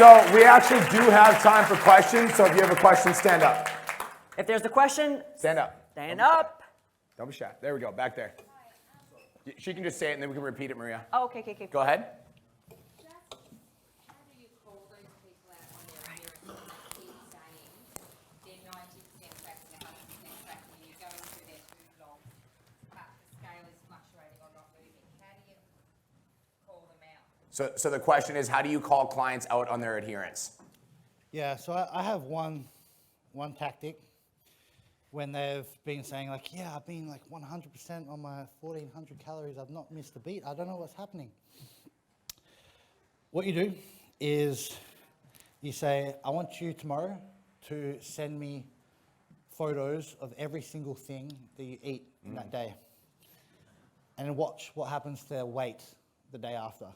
So we actually do have time for questions. So if you have a question, stand up. If there's a question, Stand up. stand up. Don't be shy. There we go. Back there. She can just say it and then we can repeat it, Maria. Oh, okay. Go ahead. How do you call those people out on their appearance and they keep saying they're 90% fat and 100% fat when you're going through their food log, but the scale is fluctuating or not moving? How do you call them out? So the question is, how do you call clients out on their adherence? Yeah, so I have one tactic when they've been saying like, yeah, I've been like 100% on my 1,400 calories. I've not missed a beat. I don't know what's happening. What you do is you say, I want you tomorrow to send me photos of every single thing that you eat in that day. And then watch what happens to their weight the day after.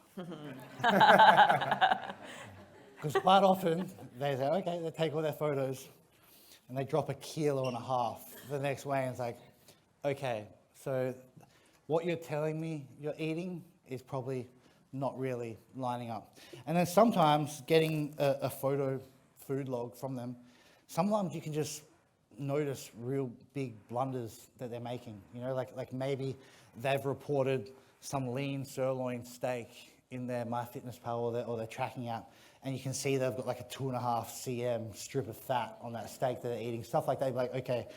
Because quite often they say, okay, they take all their photos and they drop 1.5 kilos the next way, and it's like, okay, so what you're telling me you're eating is probably not really lining up. And then sometimes getting a photo food log from them, sometimes you can just notice real big blunders that they're making. You know, like maybe they've reported some lean sirloin steak in their MyFitnessPal or they're tracking out, and you can see they've got like a 2.5 cm strip of fat on that steak that they're eating. Stuff like that, like, okay,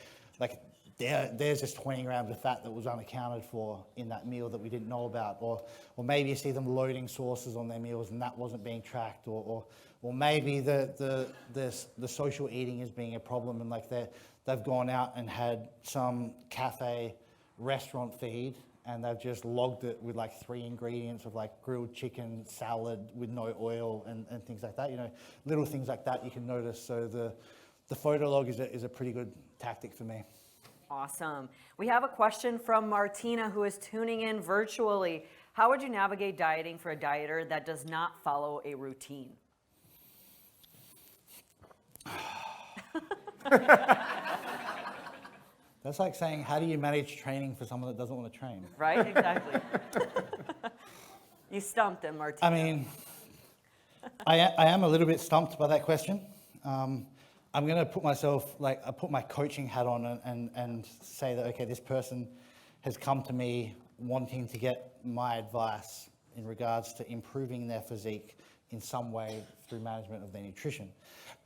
like there's just 20 grams of fat that was unaccounted for in that meal that we didn't know about. Or maybe you see them loading sauces on their meals and that wasn't being tracked. Or maybe the social eating is being a problem, and like they've gone out and had some cafe restaurant feed, and they've just logged it with like 3 ingredients of like grilled chicken, salad with no oil and things like that. You know, little things like that you can notice. So the photo log is a pretty good tactic for me. Awesome. We have a question from Martina, who is tuning in virtually. How would you navigate dieting for a dieter that does not follow a routine? That's like saying, how do you manage training for someone that doesn't want to train? Right, exactly. You stumped him, Martina. I mean, I am a little bit stumped by that question. I'm going to put myself, like, I put my coaching hat on and say that, okay, this person has come to me wanting to get my advice in regards to improving their physique in some way through management of their nutrition.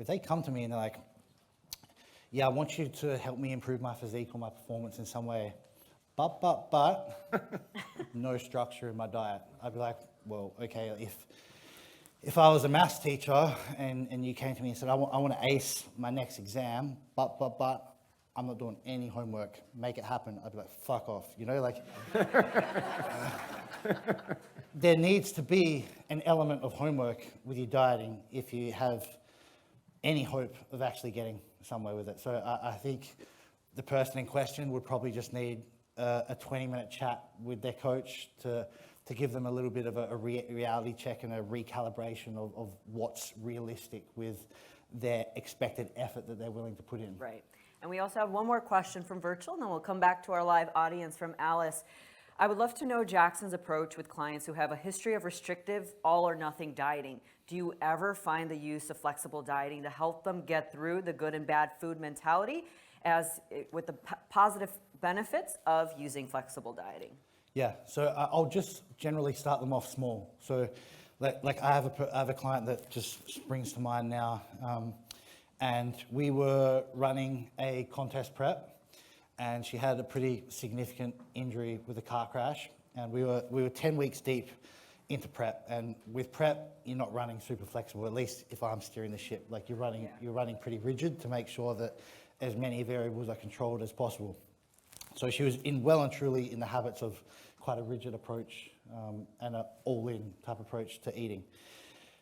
If they come to me and they're like, yeah, I want you to help me improve my physique or my performance in some way, but, no structure in my diet. I'd be like, well, okay, if I was a maths teacher and you came to me and said, I want to ace my next exam, but, I'm not doing any homework, make it happen, I'd be like, fuck off, you know, like, there needs to be an element of homework with your dieting if you have any hope of actually getting somewhere with it. So I think the person in question would probably just need a 20-minute chat with their coach to give them a little bit of a reality check and a recalibration of what's realistic with their expected effort that they're willing to put in. Right. And we also have one more question from virtual, and then we'll come back to our live audience from Alice. I would love to know Jackson's approach with clients who have a history of restrictive all or nothing dieting. Do you ever find the use of flexible dieting to help them get through the good and bad food mentality with the positive benefits of using flexible dieting? Yeah, so I'll just generally start them off small. So like I have a client that just springs to mind now, and we were running a contest prep, and she had a pretty significant injury with a car crash, and we were 10 weeks deep into prep. And with prep, you're not running super flexible, at least if I'm steering the ship. Like you're running pretty rigid to make sure that as many variables are controlled as possible. So she was well and truly in the habits of quite a rigid approach and an all-in type approach to eating.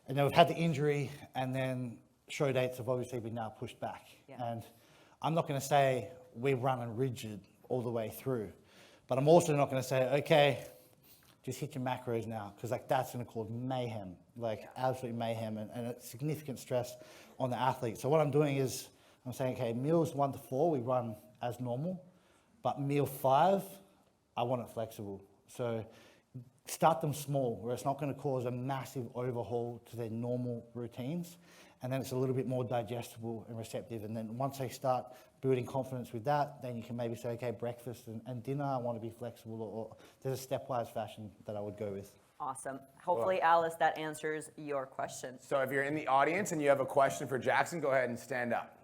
And then we've had the injury, and then show dates have obviously been now pushed back. Yeah. And I'm not going to say we're running rigid all the way through, but I'm also not going to say, okay, just hit your macros now, because like that's going to cause mayhem, like absolute mayhem and a significant stress on the athlete. So what I'm doing is I'm saying, okay, meals 1 to 4 we run as normal, but meal 5 I want it flexible. So start them small, where it's not going to cause a massive overhaul to their normal routines. And then it's a little bit more digestible and receptive. And then once they start building confidence with that, then you can maybe say, okay, breakfast and dinner, I want to be flexible, or there's a stepwise fashion that I would go with. Awesome. Hopefully, Alice, that answers your question. So if you're in the audience and you have a question for Jackson, go ahead and stand up.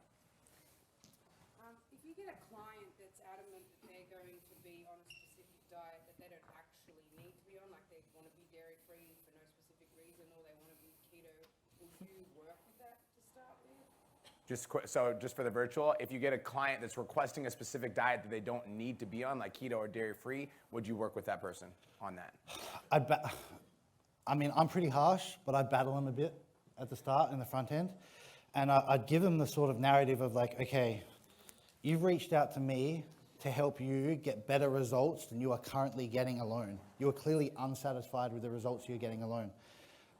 If you get a client that's adamant that they're going to be on a specific diet that they don't actually need to be on, like they want to be dairy-free for no specific reason, or they want to be keto, will you work with that to start with? Just for the virtual, if you get a client that's requesting a specific diet that they don't need to be on, like keto or dairy-free, would you work with that person on that? I mean, I'm pretty harsh, but I'd battle them a bit at the start in the front end. And I'd give them the sort of narrative of like, okay, you've reached out to me to help you get better results than you are currently getting alone. You are clearly unsatisfied with the results you're getting alone.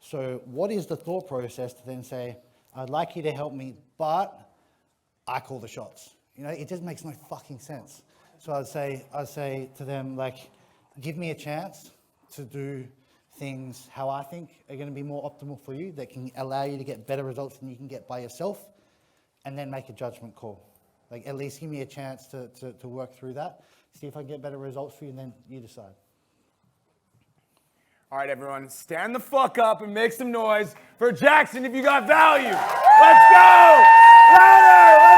So what is the thought process to then say, I'd like you to help me, but I call the shots. You know, it just makes no fucking sense. So I'd say to them, like, give me a chance to do things how I think are going to be more optimal for you, that can allow you to get better results than you can get by yourself, and then make a judgment call. Like, at least give me a chance to work through that, see if I can get better results for you, and then you decide. All right, everyone, stand the fuck up and make some noise for Jackson if you got value. Let's go! Louder!